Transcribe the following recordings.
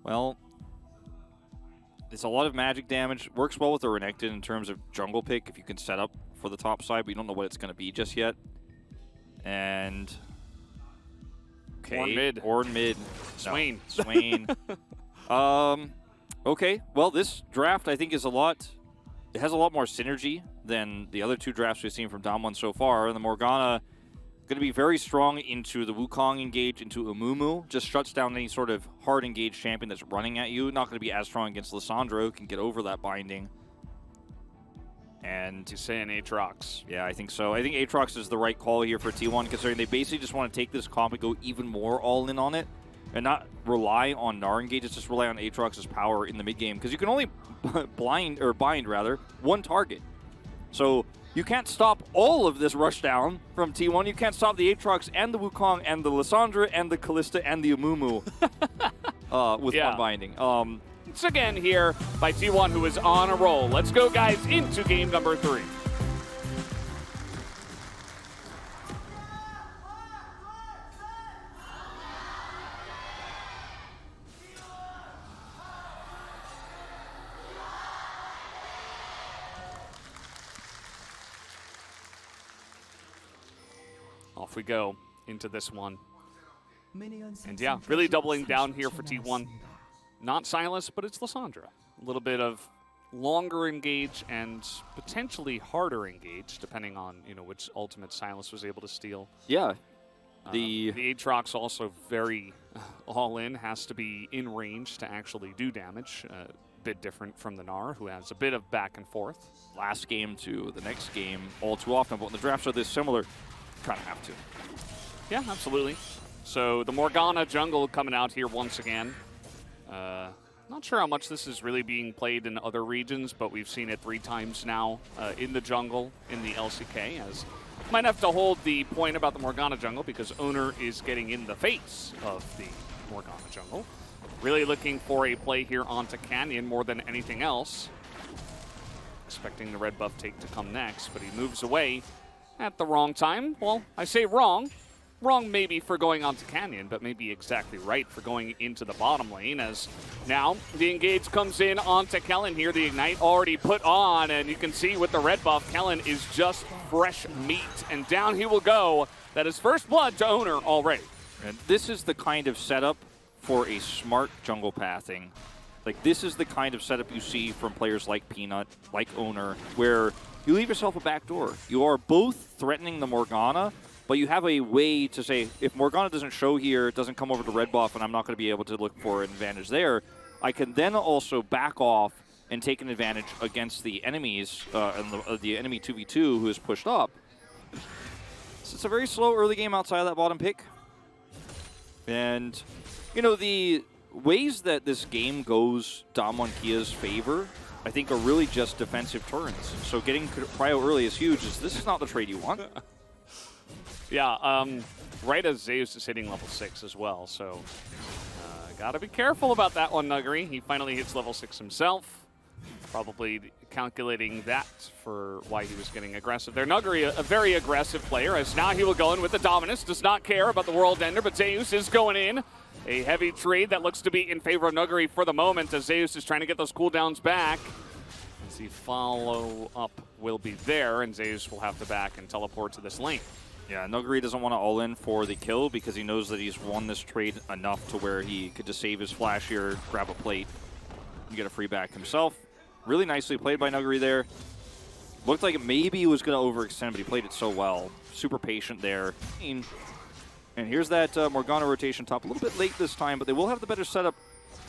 Well, it's a lot of magic damage. Works well with the Renekton in terms of jungle pick if you can set up for the top side, but you don't know what it's going to be just yet. And... okay. Or mid. Swain. No, Swain. Okay, well, this draft I think is a lot... it has a lot more synergy than the other two drafts we've seen from Damwon so far. And the Morgana going to be very strong into the Wukong engage, into Amumu. Just shuts down any sort of hard engaged champion that's running at you. Not going to be as strong against Lissandra, who can get over that binding. And you say an Aatrox. Yeah, I think so. I think Aatrox is the right call here for T1, considering they basically just want to take this comp and go even more all in on it. And not rely on Gnar engages, just rely on Aatrox's power in the mid game. Because you can only bind one target. So you can't stop all of this rush down from T1. You can't stop the Aatrox and the Wukong and the Lissandra and the Kalista and the Amumu with one binding. Once again here by T1, who is on a roll. Let's go, guys, into game number 3. Off we go into this one. And yeah, really doubling down here for T1. Not Silas, but it's Lissandra. A little bit of longer engage and potentially harder engage, depending on, you know, which ultimate Silas was able to steal. Yeah. The Aatrox also very all-in, has to be in range to actually do damage. A bit different from the Gnar, who has a bit of back and forth. Last game to the next game, all too often, but when the drafts are this similar, kind of have to. Yeah, absolutely. So the Morgana jungle coming out here once again. Not sure how much this is really being played in other regions, but we've seen it 3 times now in the jungle in the LCK. As might have to hold the point about the Morgana jungle because Owner is getting in the face of the Morgana jungle. Really looking for a play here onto Canyon more than anything else. Expecting the red buff take to come next, but he moves away at the wrong time. Well, I say wrong. Wrong maybe for going onto Canyon, but maybe exactly right for going into the bottom lane, as now the engage comes in onto Kellen here. The Ignite already put on, and you can see with the red buff, Kellen is just fresh meat, and down he will go. That is first blood to Owner already. And this is the kind of setup for a smart jungle pathing. Like, this is the kind of setup you see from players like Peanut, like Owner, where you leave yourself a back door. You are both threatening the Morgana, but you have a way to say, if Morgana doesn't show here, it doesn't come over to red buff, and I'm not going to be able to look for an advantage there, I can then also back off and take an advantage against the enemies, and the enemy 2v2 who is pushed up. So it's a very slow early game outside of that bottom pick. And, you know, the ways that this game goes Damwon Kia's favor, I think, are really just defensive turns. So getting cryo early is huge. This is not the trade you want. Yeah, right as Zeus is hitting level 6 as well, so got to be careful about that one, Nuggery. He finally hits level 6 himself. Probably calculating that for why he was getting aggressive there. Nuggery, a very aggressive player, as now he will go in with the Dominus. Does not care about the World Ender, but Zeus is going in. A heavy trade that looks to be in favor of Nuggery for the moment, as Zeus is trying to get those cooldowns back. As the follow-up will be there, and Zeus will have to back and teleport to this lane. Yeah, Nuggery doesn't want to all-in for the kill because he knows that he's won this trade enough to where he could just save his flash here, grab a plate, and get a free back himself. Really nicely played by Nuggery there. Looked like maybe he was going to overextend, but he played it so well. Super patient there. And here's that Morgana rotation top. A little bit late this time, but they will have the better setup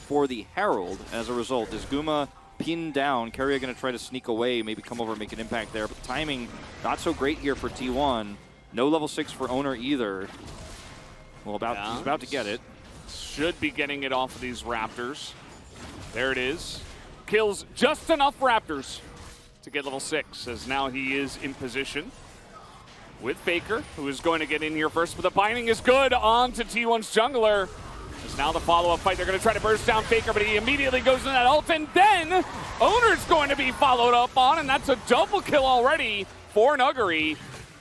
for the Herald as a result. Is Guma pinned down? Keria going to try to sneak away, maybe come over and make an impact there. But the timing, not so great here for T1. No level 6 for Owner either. Well, he's about to get it. Should be getting it off of these Raptors. There it is. Kills just enough Raptors to get level 6, as now he is in position with Faker, who is going to get in here first, but the binding is good on to T1's jungler. As now the follow-up fight, they're going to try to burst down Faker, but he immediately goes in that ult, and then Owner's going to be followed up on, and that's a double kill already for Nuggery.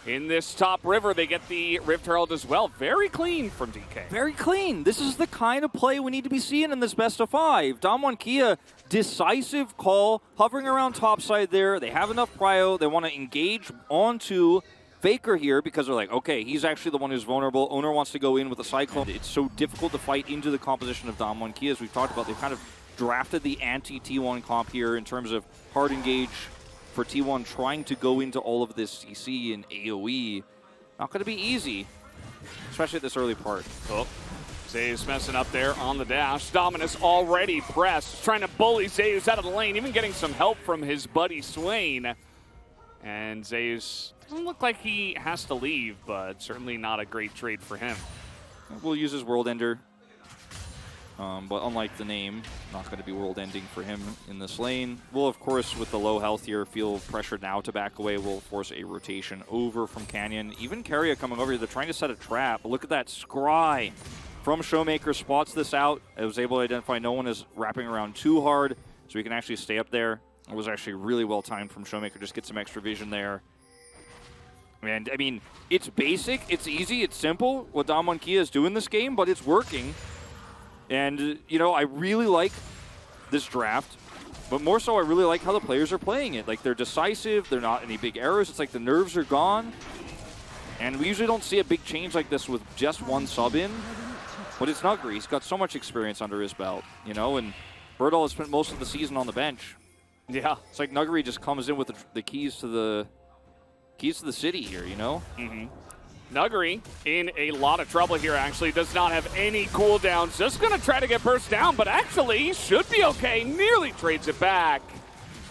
in this top river. They get the Rift Herald as well. Very clean from DK. Very clean. This is the kind of play we need to be seeing in this best of 5. Damwon Kia, decisive call, hovering around topside there. They have enough prio. They want to engage onto Faker here because they're like, okay, he's actually the one who's vulnerable. Owner wants to go in with a Cyclone. It's so difficult to fight into the composition of Damwon Kia. As we've talked about, they've kind of drafted the anti-T1 comp here in terms of hard engage for T1 trying to go into all of this CC and AoE. Not going to be easy, especially at this early part. Oh, Zeus messing up there on the dash. Dominus already pressed, trying to bully Zeus out of the lane, even getting some help from his buddy Swain. And Zeus doesn't look like he has to leave, but certainly not a great trade for him. We'll use his World Ender. But unlike the name, not going to be world ending for him in this lane. Will, of course, with the low health here, feel pressured now to back away. Will force a rotation over from Canyon. Even Keria coming over here. They're trying to set a trap. But look at that scry from Showmaker. Spots this out. It was able to identify no one is wrapping around too hard, so he can actually stay up there. It was actually really well timed from Showmaker. Just get some extra vision there. And, I mean, it's basic, it's easy, it's simple what Damwon Kia is doing this game, but it's working. And, you know, I really like this draft, but more so I really like how the players are playing it. Like, they're decisive, they're not any big errors. It's like the nerves are gone. And we usually don't see a big change like this with just one sub in, but it's Nugri. He's got so much experience under his belt, you know, and Birdall has spent most of the season on the bench. Yeah. It's like Nugri just comes in with the keys to the city here, you know? Mm-hmm. Nugri in a lot of trouble here, actually. Does not have any cooldowns. Just going to try to get burst down, but actually should be okay. Nearly trades it back,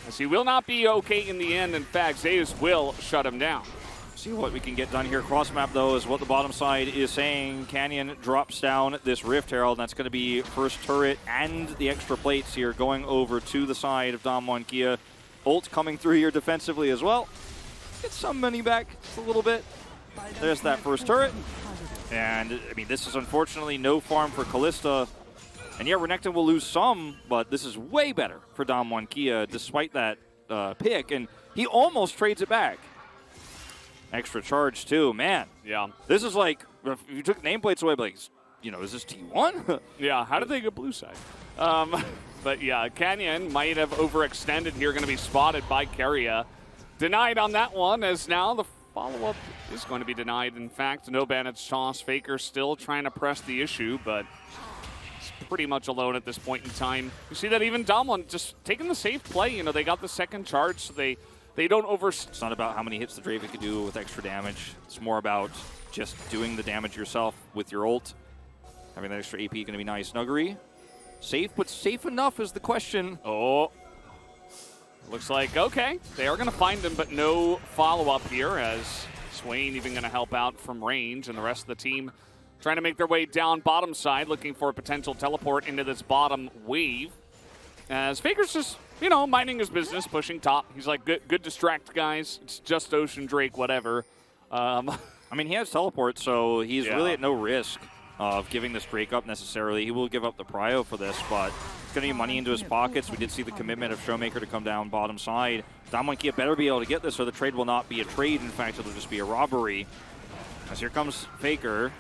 as he will not be okay in the end. In fact, Zeus will shut him down. See what we can get done here. Cross map, though, is what the bottom side is saying. Canyon drops down this Rift Herald, and that's going to be first turret and the extra plates here going over to the side of Damwon Kia. Ult coming through here defensively as well. Get some money back just a little bit. There's that first turret. And, I mean, this is unfortunately no farm for Kalista. And yeah, Renekton will lose some, but this is way better for Damwon Kia despite that pick. And he almost trades it back. Extra charge, too. Man. Yeah. This is like, if you took nameplates away, like, you know, is this T1? Yeah, how did they get blue side? But yeah, Canyon might have overextended here, going to be spotted by Keria. Denied on that one, as now the follow-up is going to be denied. In fact, no bandage toss. Faker still trying to press the issue, but it's pretty much alone at this point in time. You see that even Damwon just taking the safe play. You know, they got the second charge, so they don't over... It's not about how many hits the Draven can do with extra damage. It's more about just doing the damage yourself with your ult. Having that extra AP going to be nice. Nugri, safe, but safe enough is the question. Oh. Looks like, okay, they are going to find him, but no follow-up here, as Swain even going to help out from range, and the rest of the team trying to make their way down bottom side, looking for a potential teleport into this bottom wave. As Faker's just, you know, minding his business, pushing top. He's like, good distract, guys. It's just Ocean Drake, whatever. I mean, he has teleport, so he's really at no risk of giving this Drake up necessarily. He will give up the prio for this, but it's going to be money into his pockets. We did see the commitment of Showmaker to come down bottom side. Damwon Kia better be able to get this, or the trade will not be a trade. In fact, it'll just be a robbery. As here comes Faker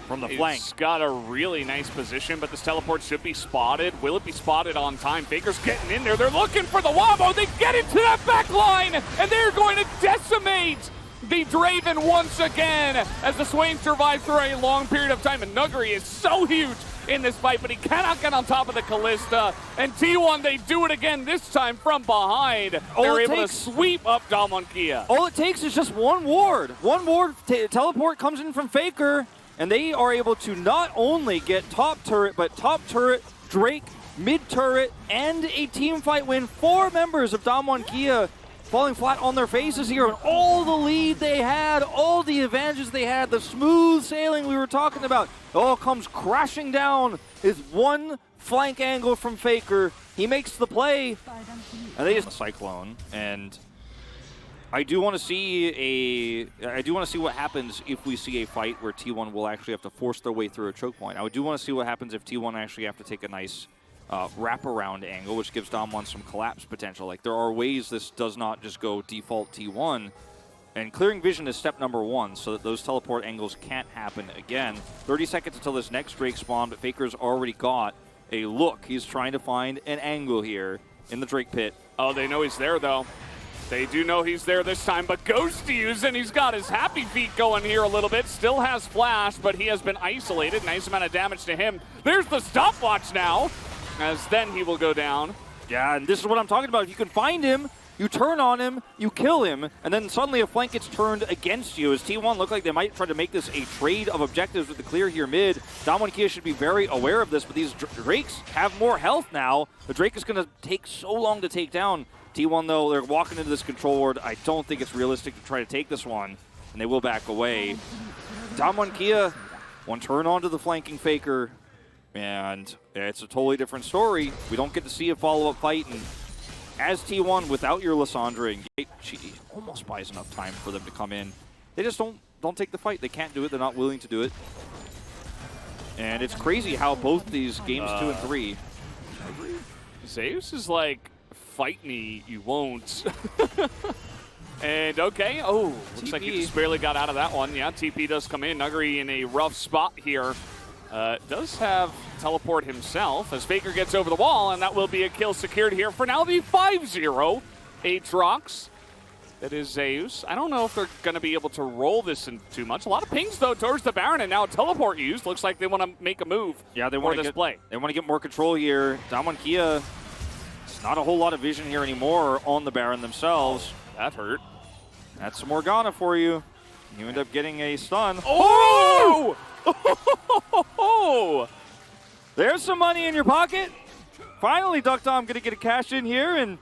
from the flank. He's got a really nice position, but this teleport should be spotted. Will it be spotted on time? Faker's getting in there. They're looking for the wombo. They get into that back line, and they're going to decimate the Draven once again, as the Swain survives for a long period of time. And Nugri is so huge in this fight, but he cannot get on top of the Kalista. And T1, they do it again, this time from behind. They're able to sweep up Damwon Kia. All it takes is just one ward. One ward teleport comes in from Faker, and they are able to not only get top turret, but top turret, Drake, mid turret, and a team fight win. 4 members of Damwon Kia falling flat on their faces here, and all the lead they had, all the advantages they had, the smooth sailing we were talking about, it all comes crashing down. Is one flank angle from Faker. He makes the play, and they just Cyclone. And I do want to see what happens if we see a fight where T1 will actually have to force their way through a choke point. I do want to see what happens if T1 actually have to take a nice wraparound angle, which gives Damwon some collapse potential. Like, there are ways this does not just go default T1, And clearing vision is step number 1, so that those teleport angles can't happen again. 30 seconds until this next Drake spawn, but Faker's already got a look. He's trying to find an angle here in the Drake pit. Oh, they know he's there, though. They do know he's there this time, but goes to use, and he's got his happy feet going here a little bit. Still has flash, but he has been isolated. Nice amount of damage to him. There's the stopwatch now, as then he will go down. Yeah, and this is what I'm talking about. If you can find him, you turn on him, you kill him, and then suddenly a flank gets turned against you. As T1 look like they might try to make this a trade of objectives with the clear here mid. Damwon Kia should be very aware of this, but these Drakes have more health now. The Drake is going to take so long to take down. T1, though, they're walking into this control ward. I don't think it's realistic to try to take this one, and they will back away. Damwon Kia, one turn onto the flanking Faker, and it's a totally different story. We don't get to see a follow-up fight, and as T1, without your Lissandra engage, she almost buys enough time for them to come in. They just don't take the fight. They can't do it. They're not willing to do it. And it's crazy how both these games 2 and 3. Zeus is like, fight me, you won't. And okay, oh, looks like he just barely got out of that one. Yeah, TP does come in. Nuguri in a rough spot here. Does have teleport himself as Faker gets over the wall, and that will be a kill secured here for now. The 5-0 Aatrox. That is Zeus. I don't know if they're going to be able to roll this in too much. A lot of pings, though, towards the Baron, and now a teleport used. Looks like they want to make a move. Yeah, they want to play. They want to get more control here. Damwon Kia, not a whole lot of vision here anymore on the Baron themselves. That hurt. That's some Morgana for you. You end up getting a stun. Oh! There's some money in your pocket. Finally, DuckDom going to get a cash in here, and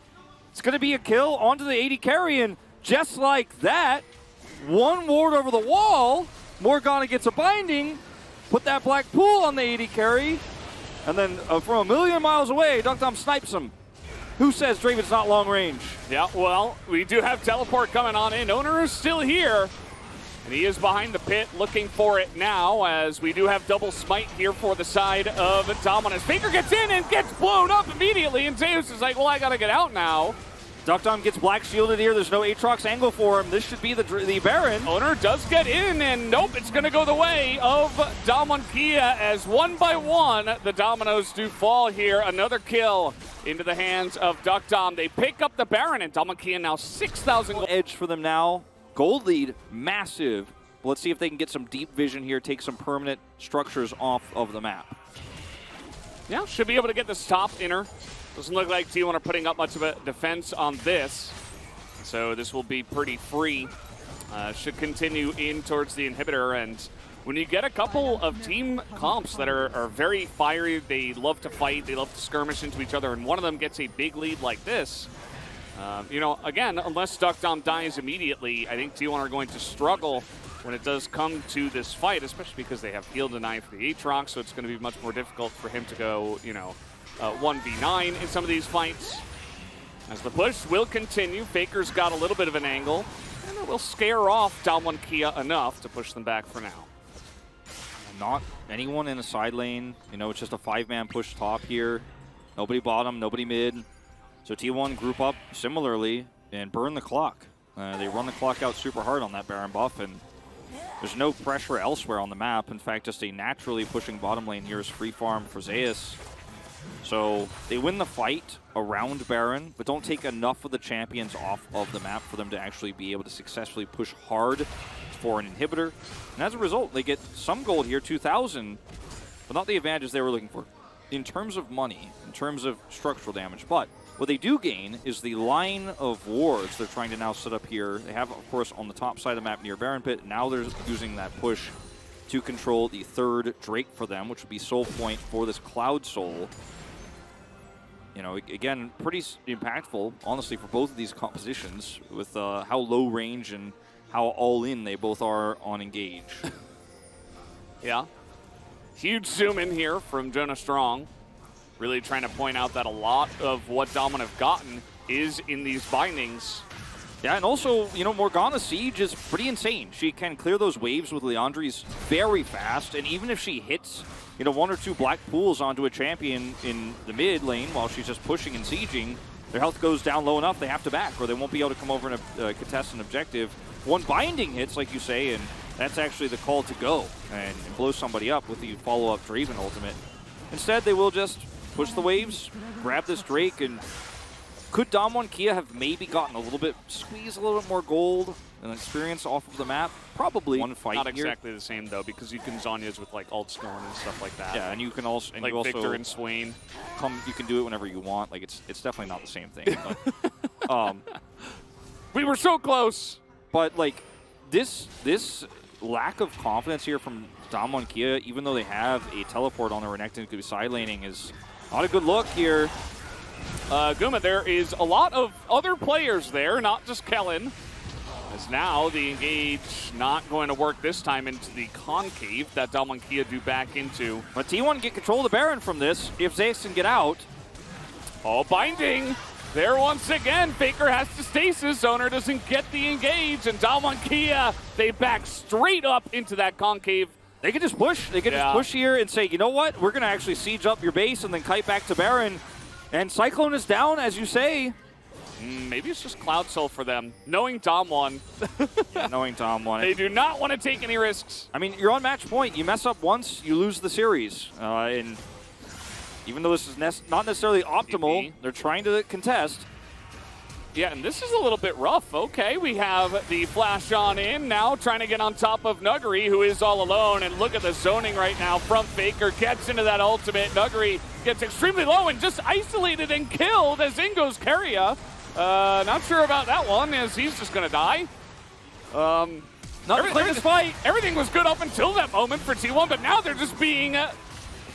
it's going to be a kill onto the 80 carry, and just like that, one ward over the wall, Morgana gets a binding, put that black pool on the 80 carry, and then from a million miles away, DuckDom snipes him. Who says Draven's not long range? Yeah, well, we do have teleport coming on in. Owner is still here. And he is behind the pit looking for it now, as we do have double smite here for the side of Damwon. As Faker gets in and gets blown up immediately, and Zeus is like, well, I gotta get out now. DuckDom gets black shielded here. There's no Aatrox angle for him. This should be the Baron. Owner does get in, and nope, it's gonna go the way of Damwon Kia, as one by one, the dominoes do fall here. Another kill into the hands of DuckDom. They pick up the Baron, and Damwon Kia now 6,000. Edge for them now. Gold lead, massive. But let's see if they can get some deep vision here, take some permanent structures off of the map. Yeah, should be able to get this top inner. Doesn't look like T1 are putting up much of a defense on this. So this will be pretty free. Should continue in towards the inhibitor. And when you get a couple of team comps that are very fiery, they love to fight, they love to skirmish into each other, and one of them gets a big lead like this, you know, again, unless DuckDom dies immediately, I think T1 are going to struggle when it does come to this fight, especially because they have heal deny for the Aatrox, so it's going to be much more difficult for him to go, you know, 1v9 in some of these fights. As the push will continue, Faker's got a little bit of an angle, and it will scare off Damwon Kia enough to push them back for now. Not anyone in a side lane. You know, it's just a 5-man push top here. Nobody bottom, nobody mid. So T1 group up similarly and burn the clock. They run the clock out super hard on that Baron buff, and there's no pressure elsewhere on the map. In fact, just a naturally pushing bottom lane here is free farm for Zeus. So they win the fight around Baron, but don't take enough of the champions off of the map for them to actually be able to successfully push hard for an inhibitor. And as a result, they get some gold here, 2,000, but not the advantages they were looking for in terms of money, in terms of structural damage. But what they do gain is the line of wards they're trying to now set up here. They have, of course, on the top side of the map near Baron Pit. Now they're using that push to control the third Drake for them, which would be soul point for this Cloud Soul. You know, again, pretty impactful, honestly, for both of these compositions with how low range and how all in they both are on engage. Yeah. Huge zoom in here from Jonah Strong. Really trying to point out that a lot of what Damwon have gotten is in these bindings. Yeah, and also, you know, Morgana's Siege is pretty insane. She can clear those waves with Leandri's very fast, and even if she hits, you know, 1 or 2 black pools onto a champion in the mid lane while she's just pushing and sieging, their health goes down low enough they have to back, or they won't be able to come over and contest an objective. one binding hits, like you say, and that's actually the call to go and blow somebody up with the follow-up Draven ultimate. Instead, they will just push the waves, grab this Drake, and could Damwon Kia have maybe gotten a little bit, squeezed a little bit more gold and experience off of the map? Probably. One fight Not here. exactly the same, though, because you can Zhonya's with, like, ult scorn and stuff like that. Yeah, and you can also... And like you also Victor and Swain. You can do it whenever you want. Like, it's definitely not the same thing. But, we were so close! But, like, this lack of confidence here from Damwon Kia, even though they have a teleport on the Renekton who could be side laning, is not a good look here. Guma, there is a lot of other players there, not just Kellen. As now the engage not going to work this time into the concave that Damwon Kia do back into. But T1 get control of the Baron from this if Zayas can get out. Oh, binding! There once again, Faker has to stasis. Owner doesn't get the engage, and Damwon Kia, they back straight up into that concave. They could just push. They could just push here and say, you know what? We're going to actually siege up your base and then kite back to Baron. And Cyclone is down, as you say. Maybe it's just Cloud Soul for them. Knowing Damwon. Yeah, knowing Damwon. They do not want to take any risks. I mean, you're on match point. You mess up once, you lose the series. And even though this is not necessarily optimal, they're trying to contest. Yeah, and this is a little bit rough. Okay, we have the flash on in now, trying to get on top of Nuggery, who is all alone. And look at the zoning right now from Faker. Gets into that ultimate. Nuggery gets extremely low and just isolated and killed as in goes Keria. Not sure about that one, as he's just going to die. Not to play this fight. Everything was good up until that moment for T1, but now they're just being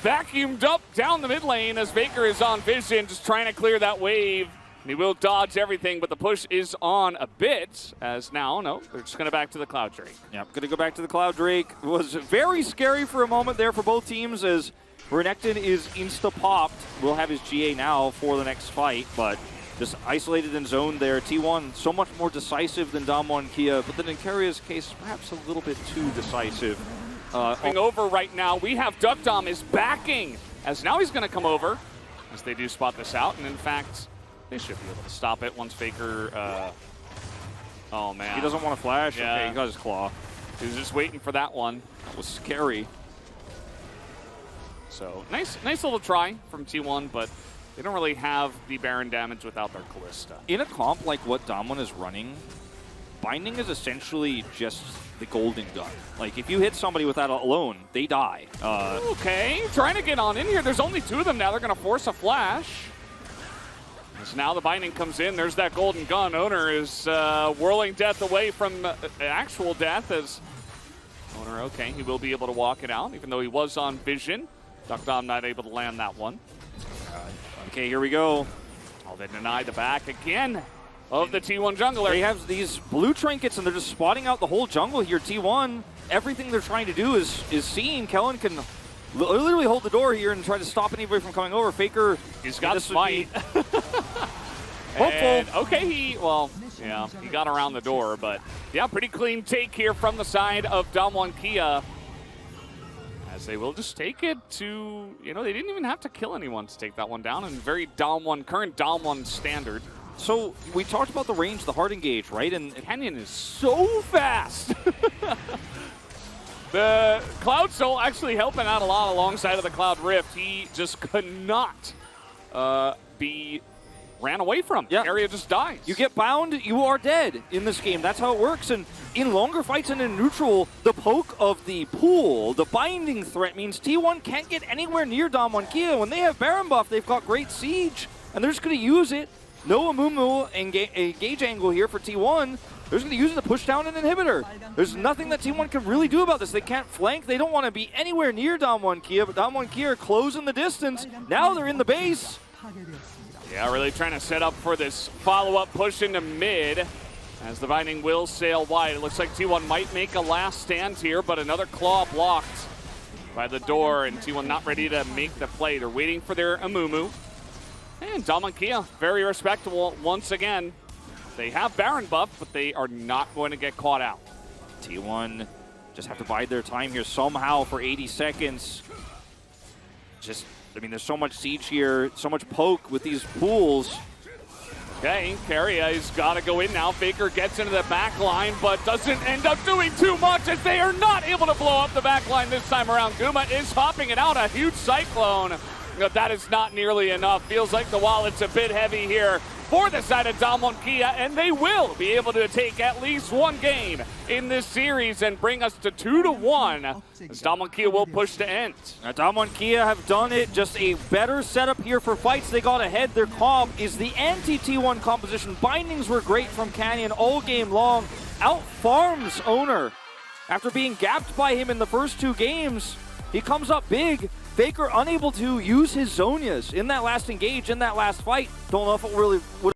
vacuumed up down the mid lane as Faker is on vision, just trying to clear that wave. And he will dodge everything, but the push is on a bit, as now, no, they're just going to back to the Cloud Drake. Yep, going to go back to the Cloud Drake. It was very scary for a moment there for both teams as Renekton is insta-popped. We'll have his GA now for the next fight, but just isolated and zoned there. T1 so much more decisive than Damwon Kia, but then in Keria's case, perhaps a little bit too decisive. Over right now, we have Duck Dom is backing, as now he's going to come over, as they do spot this out, and in fact, they should be able to stop it once Faker, oh man. He doesn't want to flash? Yeah. Okay, he got his claw. He was just waiting for that one. That was scary. So, nice little try from T1, but they don't really have the Baron damage without their Callista. In a comp like what Damwon is running, binding is essentially just the golden gun. Like, if you hit somebody with that alone, they die. Okay, trying to get on in here. There's only two of them now. They're going to force a flash. So now the binding comes in. There's that golden gun. Owner is whirling death away from actual death as Owner, okay, he will be able to walk it out, even though he was on vision. Duck Dom not able to land that one. Okay, here we go. Oh, they deny the back again of the T1 jungler. They have these blue trinkets, and they're just spotting out the whole jungle here. T1, everything they're trying to do is seeing. Kellen can literally hold the door here and try to stop anybody from coming over. Faker, he's got Smite. Hopeful. Okay, he got around the door, but yeah, pretty clean take here from the side of Damwon Kia. As they will just take it to, they didn't even have to kill anyone to take that one down, and very current Damwon standard. So we talked about the range, the hard engage, right? And Kenyon is so fast. The Cloud Soul actually helping out a lot alongside of the Cloud Rift. He just could not be ran away from. Yeah. Area just dies. You get bound, you are dead in this game. That's how it works. And in longer fights and in neutral, the poke of the pool, the binding threat means T1 can't get anywhere near Damwon Kia. When they have Baron buff, they've got great siege, and they're just going to use it. No Amumu engage angle here for T1. They're just going to use it to push down an inhibitor. There's nothing that T1 can really do about this. They can't flank. They don't want to be anywhere near Damwon Kia, but Damwon Kia are closing the distance. Now they're in the base. Yeah, really trying to set up for this follow-up push into mid as the binding will sail wide. It looks like T1 might make a last stand here, but another claw blocked by the door, and T1 not ready to make the play. They're waiting for their Amumu. And Damwon Kia, very respectable once again. They have Baron buff, but they are not going to get caught out. T1 just have to bide their time here somehow for 80 seconds. There's so much siege here, so much poke with these pools. Okay, Carrier's got to go in now. Faker gets into the back line, but doesn't end up doing too much as they are not able to blow up the back line this time around. Guma is hopping it out, a huge cyclone. But that is not nearly enough. Feels like the wallet's a bit heavy here for the side of Damwon Kia, and they will be able to take at least one game in this series and bring us to 2-1 as Damwon Kia will push to end. Now, Damwon Kia have done it, just a better setup here for fights. They got ahead. Their comp is the anti-T1 composition. Bindings were great from Canyon all game long. Out-farms Owner. After being gapped by him in the first 2 games, he comes up big. Faker unable to use his Zonias in that last engage, in that last fight. Don't know if it really would